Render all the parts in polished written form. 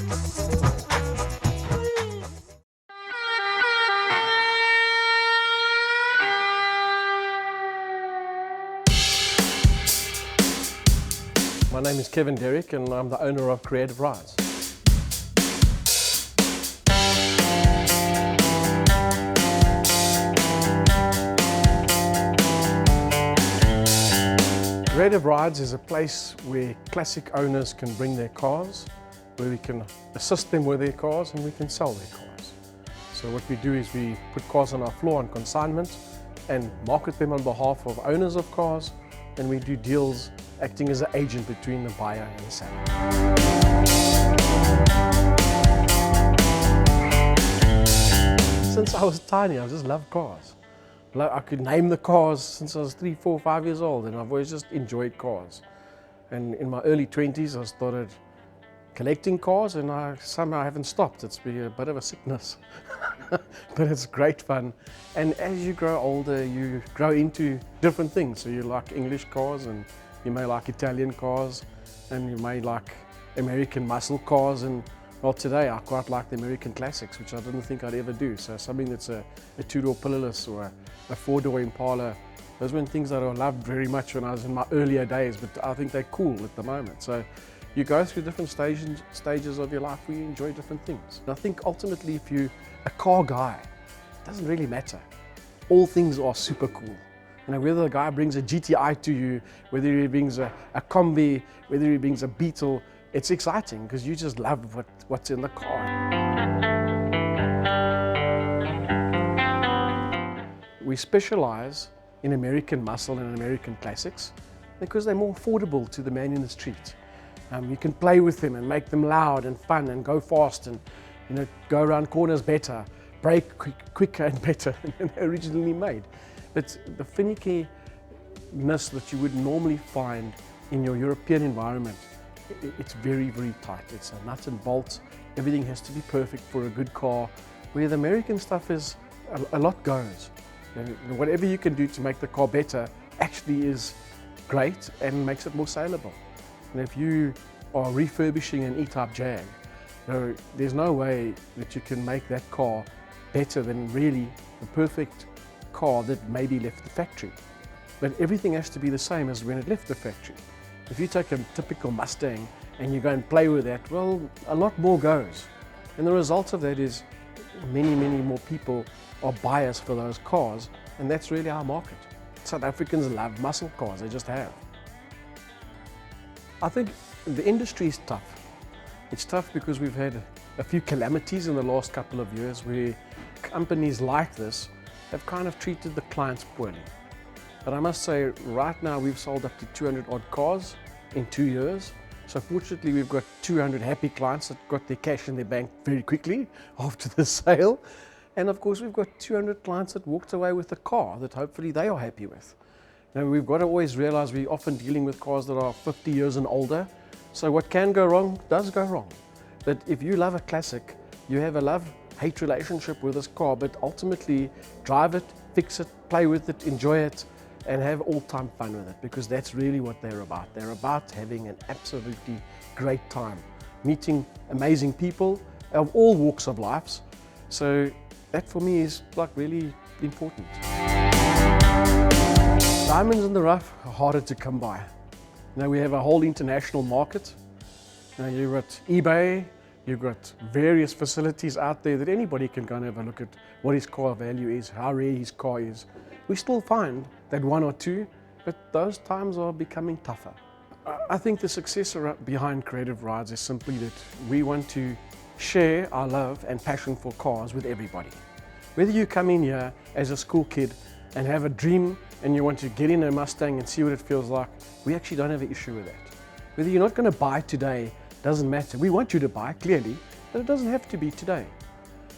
My name is Derrick and I'm the owner of Creative Rides. Creative Rides is a place where classic owners can bring their cars, where we can assist them with their cars and we can sell their cars. So what we do is we put cars on our floor on consignment and market them on behalf of owners of cars, and we do deals acting as an agent between the buyer and the seller. Since I was tiny, I just loved cars. I could name the cars since I was 3, 4, 5 years old, and I've always just enjoyed cars. And in my early 20s, I started collecting cars, and I somehow haven't stopped. It's been a bit of a sickness, but it's great fun. And as you grow older, you grow into different things. So you like English cars, and you may like Italian cars, and you may like American muscle cars. And well, today I quite like the American classics, which I didn't think I'd ever do. So something that's a two-door pillarless or a four-door Impala. Those were things that I loved very much when I was in my earlier days, but I think they're cool at the moment. So you go through different stages of your life where you enjoy different things. And I think ultimately, if you're a car guy, it doesn't really matter. All things are super cool. You know, whether the guy brings a GTI to you, whether he brings a Combi, whether he brings a Beetle, it's exciting because you just love what's in the car. We specialize in American muscle and American classics because they're more affordable to the man in the street. You can play with them and make them loud and fun and go fast and go around corners better, brake quicker and better than they originally made. But the finickiness that you would normally find in your European environment, it's very, very tight. It's a nut and bolt. Everything has to be perfect for a good car. Where the American stuff is, a lot goes. And whatever you can do to make the car better actually is great and makes it more saleable. And if you are refurbishing an E-Type Jag, there's no way that you can make that car better than really the perfect car that maybe left the factory. But everything has to be the same as when it left the factory. If you take a typical Mustang and you go and play with that, well, a lot more goes. And the result of that is many, many more people are buyers for those cars, and that's really our market. South Africans love muscle cars, they just have. I think the industry is tough. It's tough because we've had a few calamities in the last couple of years where companies like this have kind of treated the clients poorly. But I must say, right now we've sold up to 200 odd cars in 2 years. So fortunately we've got 200 happy clients that got their cash in their bank very quickly after the sale. And of course we've got 200 clients that walked away with a car that hopefully they are happy with. Now we've got to always realize we're often dealing with cars that are 50 years and older. So what can go wrong does go wrong. But if you love a classic, you have a love-hate relationship with this car, but ultimately drive it, fix it, play with it, enjoy it, and have all-time fun with it, because that's really what they're about. They're about having an absolutely great time, meeting amazing people of all walks of life. So that for me is like really important. Diamonds in the rough are harder to come by. Now we have a whole international market. Now you've got eBay, you've got various facilities out there that anybody can go and have a look at what his car value is, how rare his car is. We still find that one or two, but those times are becoming tougher. I think the success behind Creative Rides is simply that we want to share our love and passion for cars with everybody. Whether you come in here as a school kid and have a dream and you want to get in a Mustang and see what it feels like, we actually don't have an issue with that. Whether you're not going to buy today, doesn't matter. We want you to buy, clearly, but it doesn't have to be today.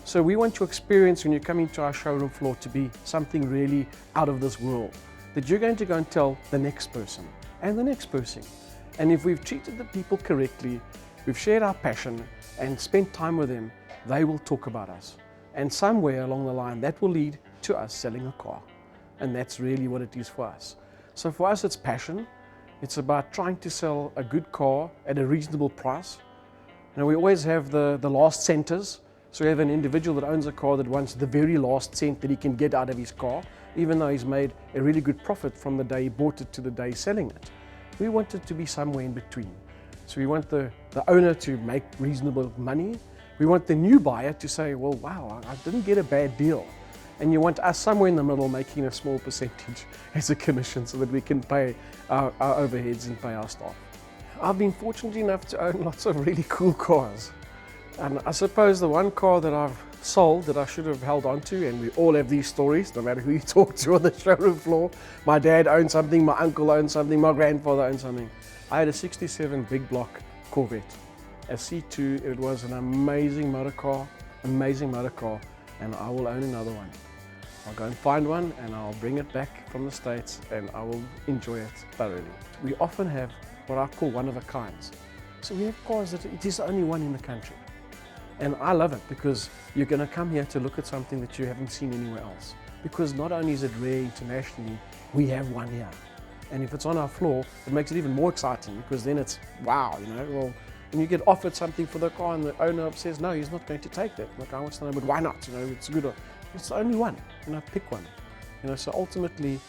So we want your experience when you come into our showroom floor to be something really out of this world, that you're going to go and tell the next person and the next person. And if we've treated the people correctly, we've shared our passion and spent time with them, they will talk about us. And somewhere along the line, that will lead to us selling a car. And that's really what it is for us. So for us, it's passion. It's about trying to sell a good car at a reasonable price. We always have the last centers. So we have an individual that owns a car that wants the very last cent that he can get out of his car, even though he's made a really good profit from the day he bought it to the day he's selling it. We want it to be somewhere in between. So we want the owner to make reasonable money. We want the new buyer to say, well, wow, I didn't get a bad deal. And you want us somewhere in the middle making a small percentage as a commission so that we can pay our overheads and pay our staff. I've been fortunate enough to own lots of really cool cars. And I suppose the one car that I've sold that I should have held on to, and we all have these stories, no matter who you talk to on the showroom floor. My dad owned something, my uncle owned something, my grandfather owned something. I had a 67 big block Corvette, a C2. It was an amazing motor car, and I will own another one. I'll go and find one and I'll bring it back from the States and I will enjoy it thoroughly. We often have what I call one of a kinds. So we have cars that it is the only one in the country. And I love it because you're going to come here to look at something that you haven't seen anywhere else. Because not only is it rare internationally, we have one here. And if it's on our floor, it makes it even more exciting because then it's wow, well, when you get offered something for the car and the owner says, no, he's not going to take that. Like, I want to know, but why not? It's good. It's the only one, pick one. So ultimately,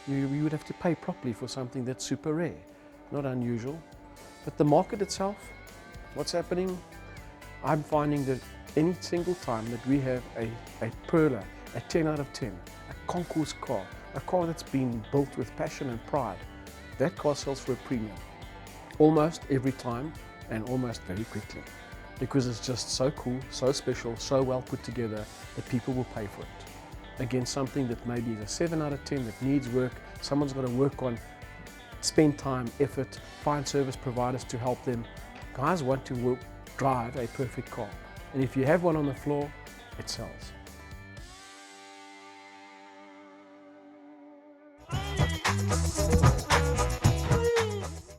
you would have to pay properly for something that's super rare, not unusual. But the market itself, what's happening? I'm finding that any single time that we have a Perla, a 10 out of 10, a concours car, a car that's been built with passion and pride, that car sells for a premium. Almost every time and almost very quickly. Because it's just so cool, so special, so well put together that people will pay for it. Against something that maybe is a 7 out of 10 that needs work, someone's got to work on, spend time, effort, find service providers to help them. Guys want to drive a perfect car. And if you have one on the floor, it sells.